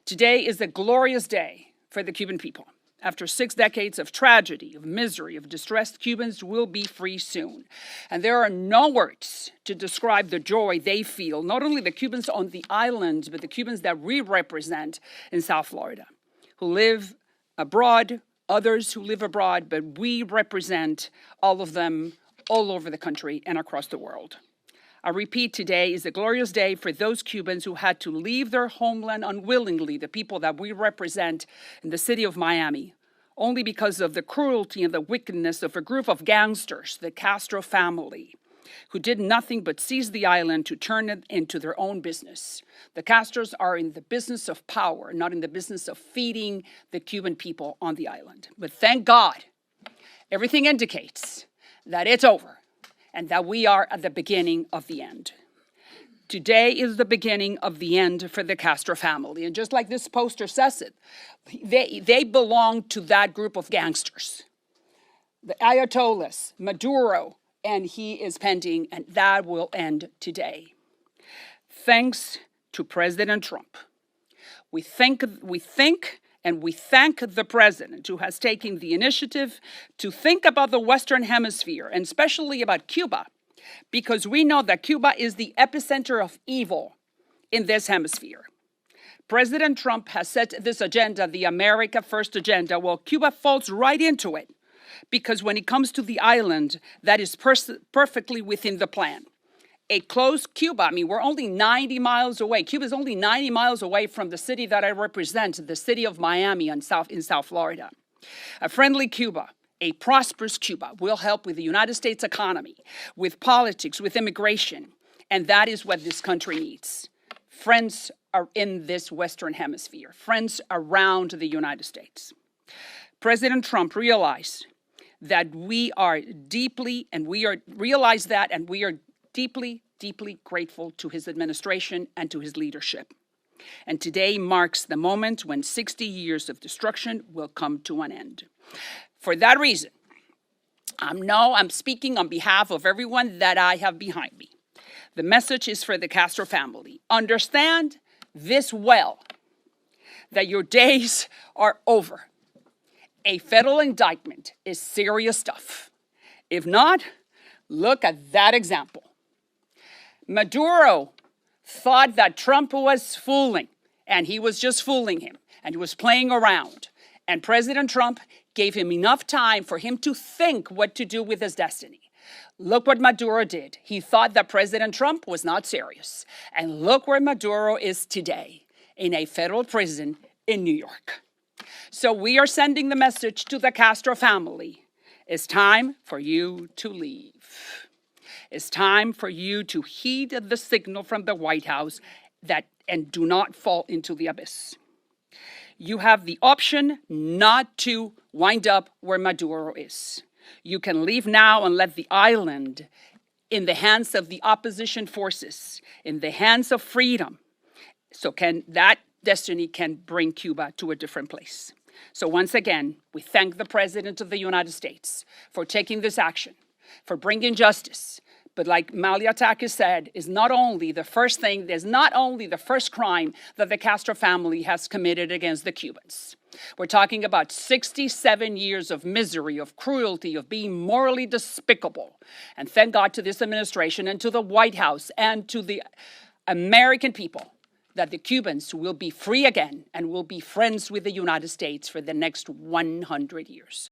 Today is a glorious day for the Cuban people. After 6 decades of tragedy, of misery, of distress, Cubans will be free soon. And there are no words to describe the joy they feel, not only the Cubans on the island, but the Cubans that we represent in South Florida, who live abroad, others who live abroad, but we represent all of them all over the country and across the world. I repeat, today is a glorious day for those Cubans who had to leave their homeland unwillingly, the people that we represent in the city of Miami, only because of the cruelty and the wickedness of a group of gangsters, the Castro family, who did nothing but seize the island to turn it into their own business. The Castros are in the business of power, not in the business of feeding the Cuban people on the island. But thank God, everything indicates that it's over, and that we are at the beginning of the end. Today is the beginning of the end for the Castro family. And just like this poster says it, they belong to that group of gangsters. The Ayatollahs, Maduro, and he is pending, and that will end today. Thanks to President Trump. We thank the president who has taken the initiative to think about the Western Hemisphere, and especially about Cuba, because we know that Cuba is the epicenter of evil in this hemisphere. President Trump has set this agenda, the America First agenda. Well, Cuba falls right into it, because when it comes to the island, that is perfectly within the plan. A closed Cuba, we're only 90 miles away. Cuba is only 90 miles away from the city that I represent, the city of Miami in South Florida. A friendly Cuba, a prosperous Cuba, will help with the United States economy, with politics, with immigration, and that is what this country needs. Friends are in this Western Hemisphere, friends around the United States. President Trump realized that we are deeply deeply grateful to his administration and to his leadership. And today marks the moment when 60 years of destruction will come to an end. For that reason, I'm speaking on behalf of everyone that I have behind me. The message is for the Castro family. Understand this well, that your days are over. A federal indictment is serious stuff. If not, look at that example. Maduro thought that Trump was fooling, and he was just fooling him, and he was playing around. And President Trump gave him enough time for him to think what to do with his destiny. Look what Maduro did. He thought that President Trump was not serious. And look where Maduro is today, in a federal prison in New York. So we are sending the message to the Castro family. It's time for you to leave. It's time for you to heed the signal from the White House and do not fall into the abyss. You have the option not to wind up where Maduro is. You can leave now and let the island in the hands of the opposition forces, in the hands of freedom. So that destiny can bring Cuba to a different place. So once again, we thank the President of the United States for taking this action, for bringing justice. But like Maliatakis said, there's not only the first crime that the Castro family has committed against the Cubans. We're talking about 67 years of misery, of cruelty, of being morally despicable. And thank God to this administration and to the White House and to the American people that the Cubans will be free again and will be friends with the United States for the next 100 years.